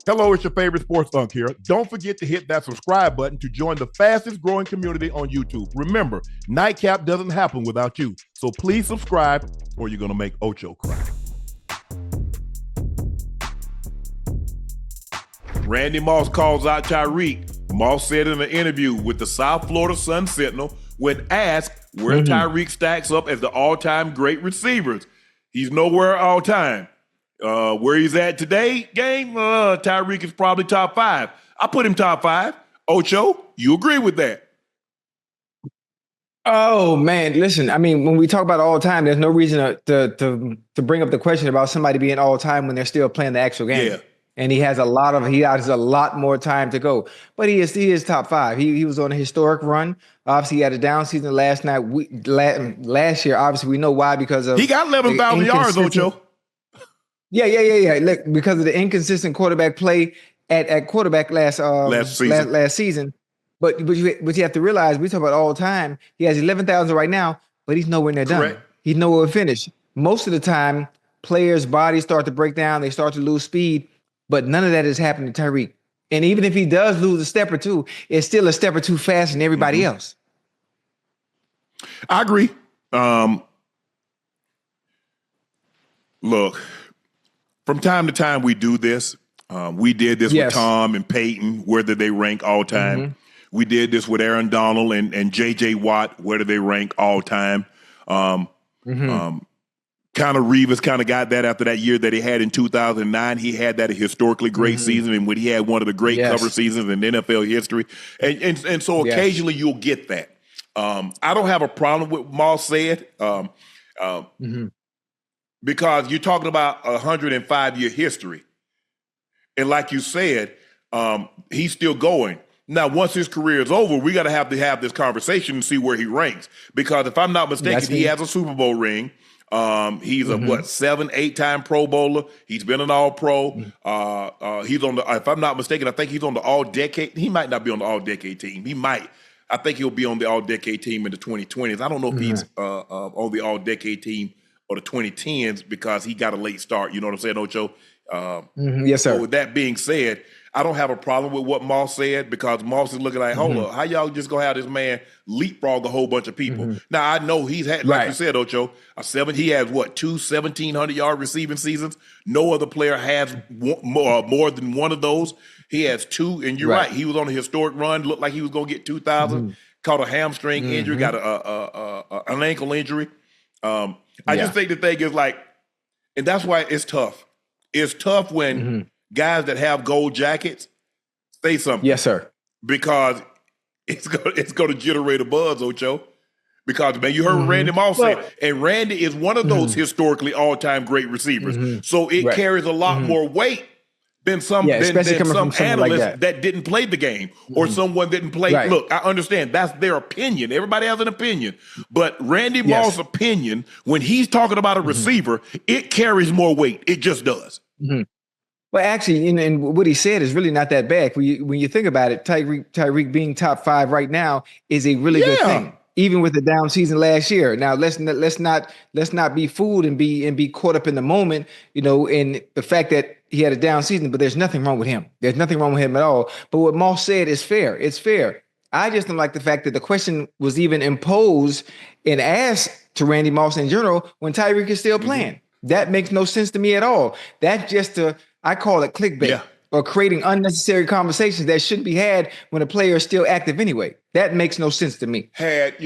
Hello, it's your favorite sports Unc here. Don't forget to hit that subscribe button to join the fastest growing community on YouTube. Remember, Nightcap doesn't happen without you. So please subscribe or you're going to make Ocho cry. Randy Moss calls out Tyreek. Moss said in an interview with the South Florida Sun Sentinel when asked where Tyreek stacks up as the all-time great receivers. He's nowhere all time. Where he's at today, Tyreek is probably top 5. I put him top 5. Ocho, you agree with that? Oh man, listen. I mean, when we talk about all time, there's no reason to bring up the question about somebody being all time when they're still playing the actual game. Yeah. And he has a lot more time to go. But he is top 5. He was on a historic run. Obviously, he had a down season last last year. Obviously, we know why, because of he got 11,000 yards, Ocho. Yeah. Look, because of the inconsistent quarterback play at quarterback last season. But you have to realize, we talk about all time. He has 11,000 right now, but he's nowhere near done. Correct. He's nowhere to finish. Most of the time, players' bodies start to break down. They start to lose speed, but none of that is happening to Tyreek. And even if he does lose a step or two, it's still a step or two faster than everybody else. I agree. Look, from time to time we do this. We did this with Tom and Peyton, where did they rank all time? We did this with Aaron Donald and J.J. Watt, where do they rank all time? Kind of Reeves kind of got that after that year that he had in 2009. He had that historically great season, and when he had one of the great cover seasons in NFL history. And so occasionally you'll get that. I don't have a problem with Moss said, because you're talking about a 105-year history. And like you said, he's still going. Now, once his career is over, we got to have this conversation and see where he ranks. Because if I'm not mistaken, he has a Super Bowl ring. He's a 7-8-time Pro Bowler. He's been an All-Pro. He's on the, if I'm not mistaken, I think he's on the All-Decade. He might not be on the All-Decade team. He might. I think he'll be on the All-Decade team in the 2020s. I don't know if he's on the All-Decade team or the 2010s because he got a late start. You know what I'm saying, Ocho? Yes, sir. So with that being said, I don't have a problem with what Moss said, because Moss is looking like, hold up, how y'all just gonna have this man leapfrog a whole bunch of people? Now, I know he's had, like you said, Ocho, he has what, 2 1,700-yard receiving seasons? No other player has more than one of those. He has 2, and you're right. He was on a historic run, looked like he was gonna get 2,000, caught a hamstring injury, got an ankle injury. I just think the thing is like, and that's why it's tough. It's tough when guys that have gold jackets say something. Yes, sir. Because it's going to generate a buzz, Ocho. Because, man, you heard Randy Moss say, and Randy is one of those historically all-time great receivers. So it carries a lot more weight than some analysts that didn't play the game or someone didn't play. Look, I understand that's their opinion. Everybody has an opinion. But Randy Moss' opinion, when he's talking about a receiver, it carries more weight. It just does. Well, actually, and what he said is really not that bad. When you think about it, Tyreek being top 5 right now is a really good thing, even with the down season last year. Now, let's not be fooled and be caught up in the moment, in the fact that he had a down season. But there's nothing wrong with him. There's nothing wrong with him at all. But what Moss said is fair. It's fair. I just don't like the fact that the question was even imposed and asked to Randy Moss in general when Tyreek is still playing. That makes no sense to me at all. That's just I call it clickbait or creating unnecessary conversations that shouldn't be had when a player is still active anyway. That makes no sense to me. If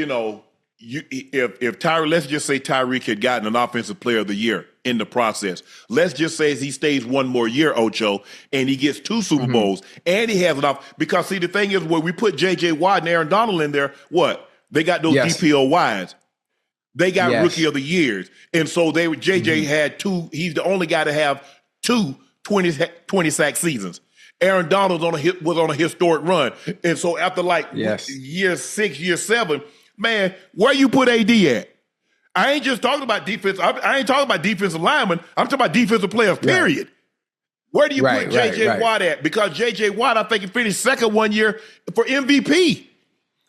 Tyreek, let's just say Tyreek had gotten an offensive player of the year in the process. Let's just say he stays one more year, Ocho, and he gets 2 Super Bowls, and he has enough. Because see, the thing is, when we put J.J. Watt and Aaron Donald in there, they got those DPOYs. They got rookie of the years. And so JJ had 2. He's the only guy to have 2 20-sack seasons. Aaron Donald was on a historic run. And so after year 6, year 7, man, where you put AD at? I ain't just talking about defense. I ain't talking about defensive linemen. I'm talking about defensive players, period. Where do you put J.J. Watt at? Because J.J. Watt, I think, he finished second one year for MVP.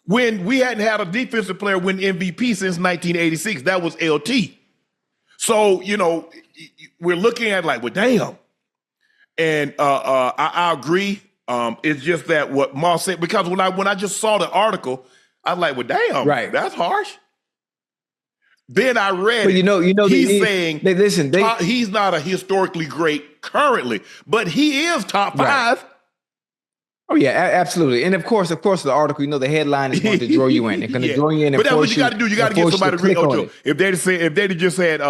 When we hadn't had a defensive player win MVP since 1986. That was LT. So, we're looking at like, well, damn. And I agree. It's just that what Moss said, because when I just saw the article, I was like, well, damn, Right. that's harsh. Then I read but he's saying he's not a historically great currently, but he is top five. Right. Oh yeah, absolutely. And of course, the article, the headline is going to draw you in. It's going to draw you in. But that's what you got to do. You got to get somebody to read Ocho. If they just had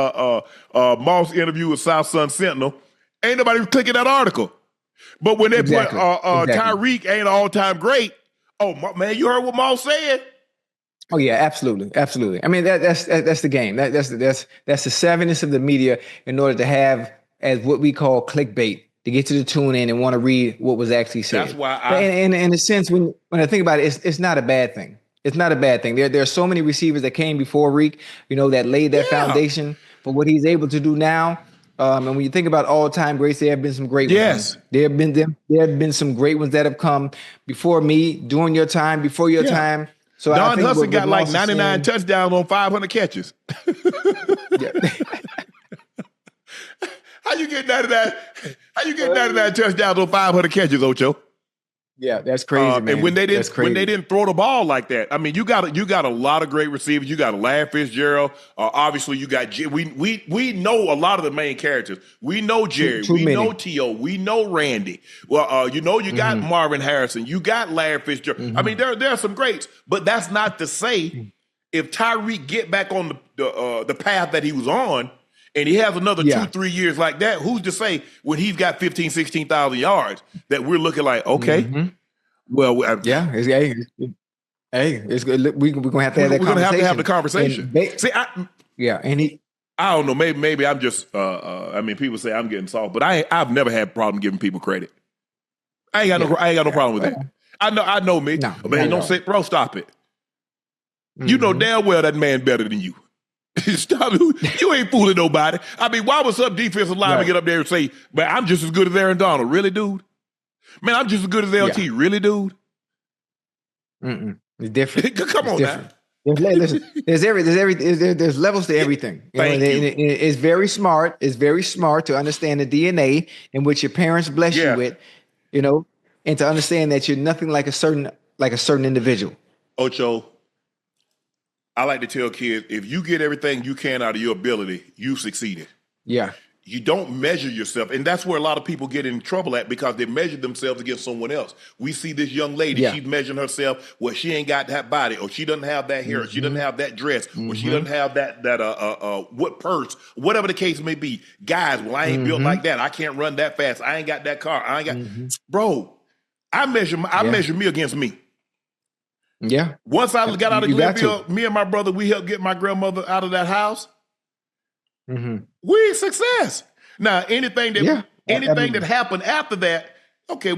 Moss interview with South Sun Sentinel, ain't nobody clicking that article. But when they put Tyreek ain't all-time great, oh man, you heard what Moss said? Oh yeah, absolutely. I mean that's the game. That's the savviness of the media in order to have as what we call clickbait, to get to the tune in and want to read what was actually said. That's why in a sense, when I think about it, it's not a bad thing. It's not a bad thing. There are so many receivers that came before Reek, that laid that foundation for what he's able to do now. And when you think about all-time greats, there have been some great ones. There have been some great ones that have come before me, during your time, before your time. So Don Hudson got like 99 touchdowns on 500 catches. How you get 99? How you get 99 touchdowns on 500 catches, Ocho? Yeah, that's crazy, man. And when they didn't throw the ball like that, I mean, you got a lot of great receivers. You got Larry Fitzgerald. Obviously, you got we know a lot of the main characters. We know Jerry. We know T.O. We know Randy. Well, you got Marvin Harrison. You got Larry Fitzgerald. I mean, there are some greats, but that's not to say if Tyreek get back on the path that he was on, and he has another 2-3 years like that, who's to say when he's got 15,000, 16,000 yards that we're looking like, okay, well, it's good. We're going to have to have that conversation. We're going to have the conversation. I don't know. Maybe I'm just, I mean, people say I'm getting soft, but I've never had a problem giving people credit. I ain't got no problem with that. I know me. No, man, don't say, bro, stop it. You know damn well that man better than you. Stop it. You ain't fooling nobody. I mean, why would some defensive lineman get up there and say, man, I'm just as good as Aaron Donald? Really, dude? Man, I'm just as good as LT. Really, dude? It's different. Come on now. There's levels to everything. It's very smart. It's very smart to understand the DNA in which your parents bless you with, and to understand that you're nothing like a certain individual. Ocho, I like to tell kids, if you get everything you can out of your ability, you succeeded. Yeah. You don't measure yourself. And that's where a lot of people get in trouble at, because they measure themselves against someone else. We see this young lady, she's measuring herself, well, she ain't got that body, or she doesn't have that hair, or she doesn't have that dress, or she doesn't have that what purse, whatever the case may be. Guys, well, I ain't built like that. I can't run that fast. I ain't got that car. I ain't got Bro, I measure me against me. Yeah. Once I got out of Glenville, me and my brother, we helped get my grandmother out of that house. We success. Now, anything that happened after that, okay,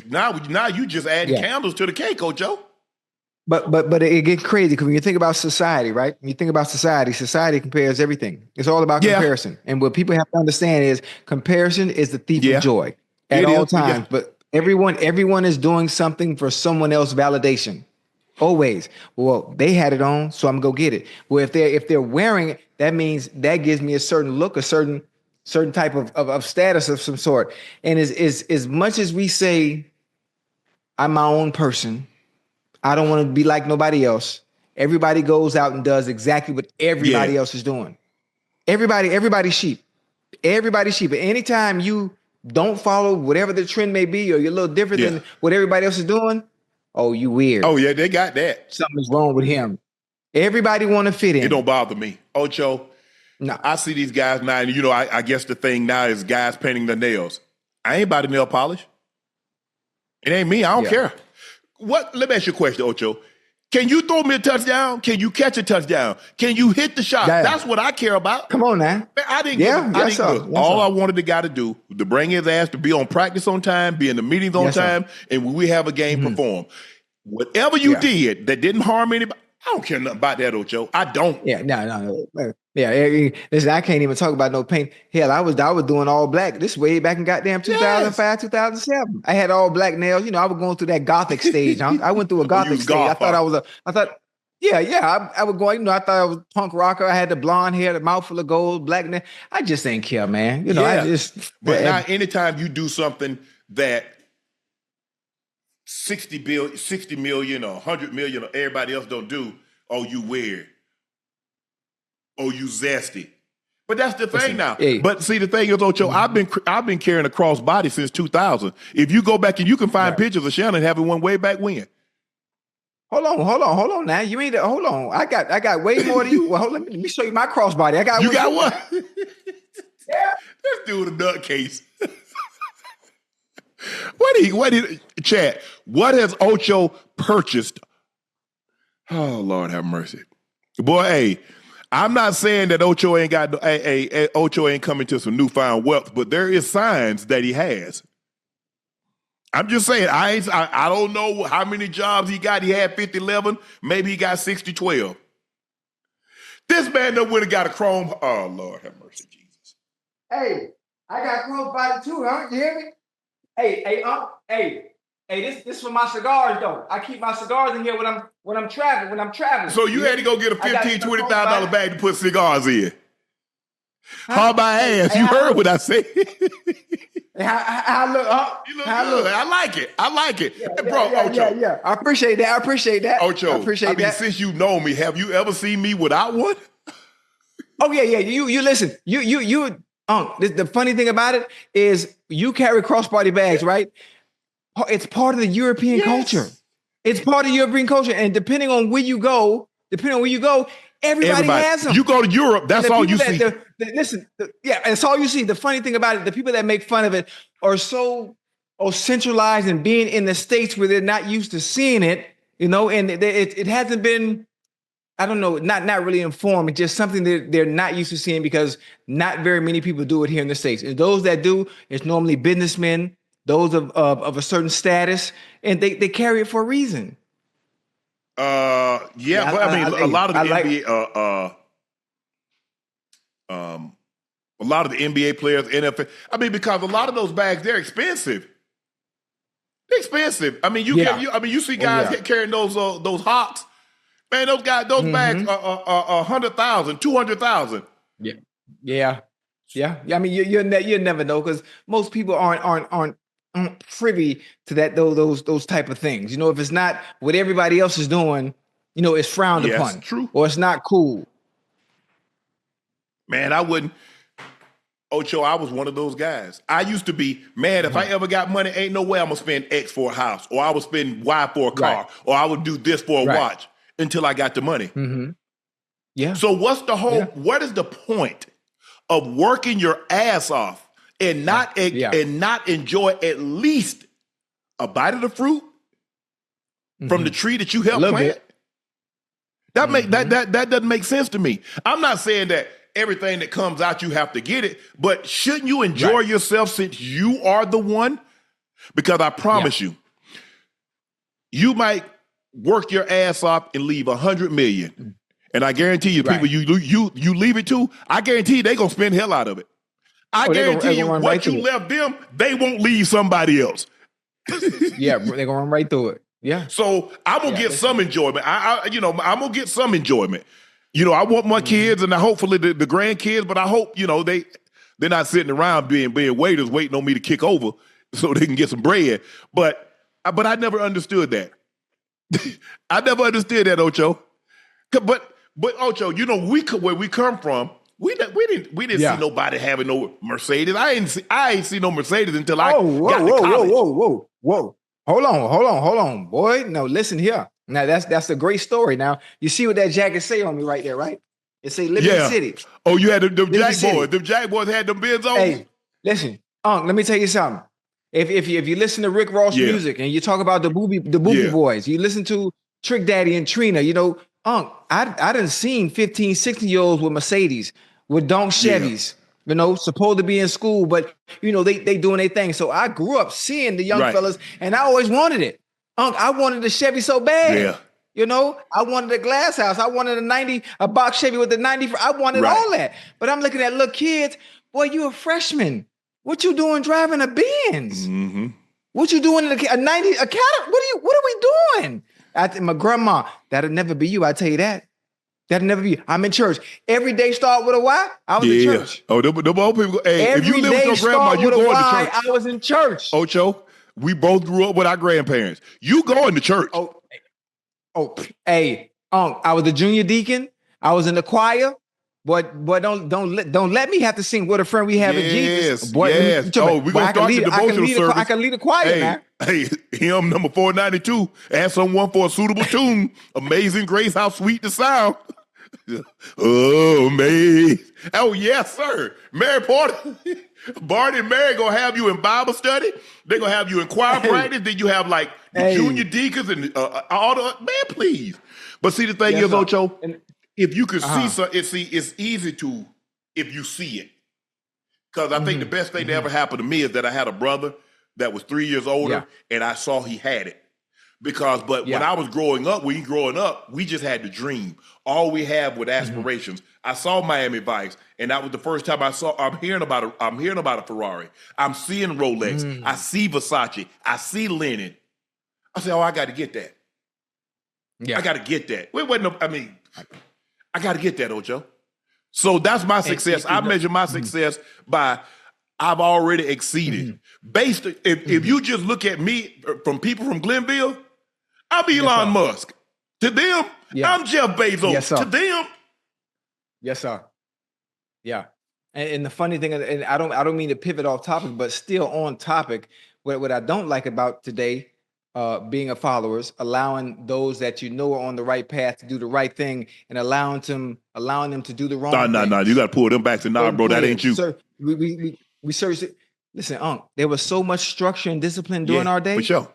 now you just adding candles to the cake, Ocho. But it gets crazy because when you think about society, right? When you think about society compares everything. It's all about comparison. And what people have to understand is comparison is the thief of joy at all times. But everyone is doing something for someone else's validation. Always. Well, they had it on, so I'm gonna go get it. Well, if they're wearing it, that means that gives me a certain look, a certain type of status of some sort. And as much as we say, I'm my own person, I don't want to be like nobody else. Everybody goes out and does exactly what everybody else is doing. Everybody's sheep. Everybody's sheep. But anytime you don't follow whatever the trend may be, or you're a little different than what everybody else is doing, oh, you weird. Oh, yeah, they got that. Something's wrong with him. Everybody want to fit in. It don't bother me. Ocho, no. I see these guys now, and I guess the thing now is guys painting their nails. I ain't about the nail polish. It ain't me. I don't care. Let me ask you a question, Ocho. Can you throw me a touchdown? Can you catch a touchdown? Can you hit the shot? That's what I care about. Come on now. Man, I didn't all I wanted the guy to do was to bring his ass to be on practice on time, be in the meetings on time, and when we have a game, perform. Whatever you did that didn't harm anybody, I don't care nothing about that, Ocho. I don't. Yeah, no. Yeah, listen, I can't even talk about no paint. Hell, I was doing all black. This way back in goddamn 2005, 2007. I had all black nails. I was going through that gothic stage. Huh? I went through a gothic stage. I thought Yeah. I would go, I thought I was a punk rocker. I had the blonde hair, the mouth full of gold, black neck. I just didn't care, man. But now anytime you do something that 60 million or 100 million or everybody else don't do, oh, you weird. Oh, you zesty. But that's the thing now. Hey. But see, the thing is, Ocho, I've been carrying a crossbody since 2000. If you go back and you can find pictures of Shannon having one way back when. Hold on now. You ain't hold on. I got way more than you. Well, let me show you my crossbody. I got you got one. Yeah. Let's do the nutcase. Chad, what has Ocho purchased? Oh, Lord have mercy. Boy, hey, I'm not saying that Ocho ain't coming to some newfound wealth, but there is signs that he has. I'm just saying, I don't know how many jobs he got. He had 50-11. Maybe he got 60-12. This man done went and got a chrome. Oh, Lord have mercy, Jesus. Hey, I got crossbody too, huh? You hear me? Hey, this for my cigars though. I keep my cigars in here when I'm traveling. So you had to go get a $15,000-$20,000 bag to put cigars in. How about ass? You heard what I said. How look? You look good. I like it. Yeah, bro, Ocho. Yeah. I appreciate that. Ocho, I appreciate that. Since you know me, have you ever seen me without one? Oh yeah. You listen. You. The funny thing about it is you carry crossbody bags, right? It's part of the European culture. It's part of European culture, and depending on where you go, everybody has them. You go to Europe, that's all you see. It's all you see. The funny thing about it, the people that make fun of it are so centralized and being in the States where they're not used to seeing it, and it hasn't been, I don't know, not really informed. It's just something that they're not used to seeing because not very many people do it here in the States. And those that do, it's normally businessmen, those of a certain status, and they carry it for a reason. But a lot of the NBA, a lot of the NBA players, NFL. I mean, because a lot of those bags, they're expensive. They're expensive. I mean, you see guys carrying those Hawks. Man, those bags are 100,000, 200,000. Yeah. I mean, you never know because most people aren't privy to those type of things. If it's not what everybody else is doing, it's frowned upon. True. Or it's not cool. Man, I wouldn't. Ocho, I was one of those guys. I used to be, man, if I ever got money, ain't no way I'm going to spend X for a house, or I would spend Y for a car, or I would do this for a watch until I got the money. Mm-hmm. Yeah. So what is the point of working your ass off and not enjoy at least a bite of the fruit from the tree that you helped plant? That doesn't make sense to me. I'm not saying that everything that comes out you have to get it, but shouldn't you enjoy yourself since you are the one? Because I promise you, you might work your ass off and leave $100 million, and I guarantee you, people you leave it to, I guarantee you they're gonna spend hell out of it. I guarantee you, what you left them, they won't leave somebody else. They're gonna run right through it. Yeah. So I'm gonna get some enjoyment. I'm gonna get some enjoyment. I want my kids and hopefully the grandkids, but I hope they're not sitting around being waiters waiting on me to kick over so they can get some bread. But I never understood that. I never understood that, Ocho. But Ocho, where we come from, we didn't see nobody having no Mercedes. I ain't see no Mercedes until I got to college. Whoa. Hold on, boy. No, listen here. Now that's a great story. Now you see what that jacket say on me right there, right? It say Liberty City. Oh, you had them Jack boys. Them Jack boys had them Benz on. Hey, listen, let me tell you something. If you listen to Rick Ross music and you talk about the Boobie Boys, you listen to Trick Daddy and Trina, I done seen 15, 16-year-olds with Mercedes, with donk Chevys, supposed to be in school, but they doing their thing. So I grew up seeing the young fellas, and I always wanted it. I wanted a Chevy so bad. Yeah. I wanted a glass house. I wanted a box Chevy with the 90. I wanted all that. But I'm looking at little kids. Boy, you a freshman. What you doing driving a Benz? Mm-hmm. What you doing in a 90? A cat? What are we doing? My grandma, that'll never be you. I tell you that. That'll never be you. I'm in church. Every day start with a Y. I was in church. Oh, the old people. Hey, if you live with your grandma, you going to church. I was in church. Ocho, we both grew up with our grandparents. You going to church? Hey, I was the junior deacon. I was in the choir. But don't let me have to sing "What a Friend We Have in Jesus." Boy, yes. We're gonna start the devotional service. I can lead a choir, man. Hey, hymn number 492. Ask someone for a suitable tune. Amazing Grace, how sweet the sound. Oh, amazing. Oh, yes, sir. Mary Porter, Barney and Mary gonna have you in Bible study. They're gonna have you in choir practice. Then you have like the junior deacons and all the man, please. But see, the thing is, Ocho. If you could see something, it's easy to if you see it. Because I think the best thing that ever happened to me is that I had a brother that was 3 years older, and I saw he had it. When I was growing up, we just had to dream. All we had were aspirations. I saw Miami Vice, and that was the first time I'm hearing about a Ferrari. I'm seeing Rolex. I see Versace. I see Lennon. I said, I got to get that. Yeah, I got to get that. I got to get that, Ocho. So that's my success. I measure my success by I've already exceeded. If you just look at me from people from Glenville, I'm Elon Musk. To them, I'm Jeff Bezos. Yes, to them. Yes, sir. Yeah. And the funny thing, and I don't mean to pivot off topic, but still on topic, what I don't like about today, being a followers, allowing those that you know are on the right path to do the right thing, and allowing them to do the wrong thing. No. You got to pull them back to bro. That ain't you. Sir, we searched it. Listen, there was so much structure and discipline during our day. For sure.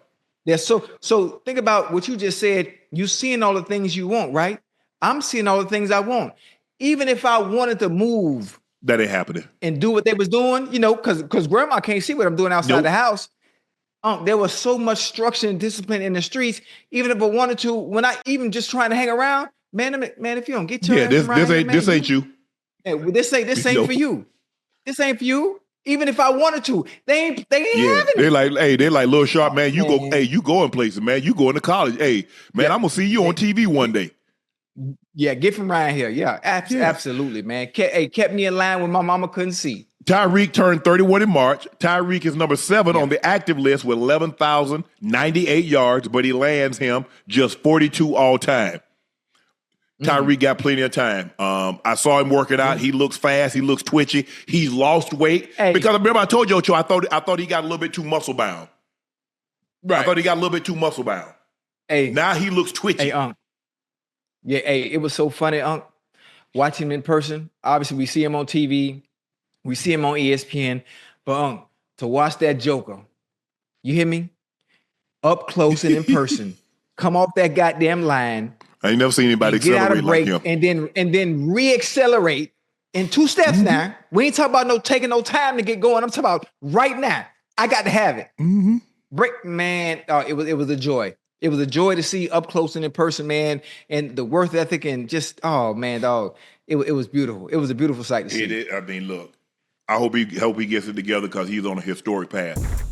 Yeah. So think about what you just said. You seeing all the things you want, right? I'm seeing all the things I want. Even if I wanted to move, that ain't happening, and do what they was doing, because grandma can't see what I'm doing outside the house. There was so much structure and discipline in the streets. Even if I wanted to, when I even just trying to hang around, man, if you don't get your this ain't you. Yeah, this ain't for you. This ain't for you. Even if I wanted to, they ain't having it. They're like Lil Sharpe, man. You going places, man. You going to college. Hey, man, I'm gonna see you on TV one day. Yeah, get from around here. Yeah, absolutely, man. Kept me in line when my mama couldn't see. Tyreek turned 31 in March. Tyreek is number 7 on the active list with 11,098 yards, but he lands him just 42 all time. Tyreek got plenty of time. I saw him working out. He looks fast. He looks twitchy. He's lost weight. Because remember I told you, Ocho, I thought he got a little bit too muscle bound. Right. I thought he got a little bit too muscle bound. Now he looks twitchy. It was so funny, watching him in person. Obviously, we see him on TV. We see him on ESPN. But to watch that Joker, you hear me? Up close and in person. Come off that goddamn line. I ain't never seen anybody accelerate like him. And then re-accelerate in 2 steps now. We ain't talking about taking no time to get going. I'm talking about right now. I got to have it. Break, man. It was a joy. It was a joy to see up close and in person, man. And the work ethic and just, oh man, dog. It was beautiful. It was a beautiful sight to see. Look, I hope he gets it together because he's on a historic path.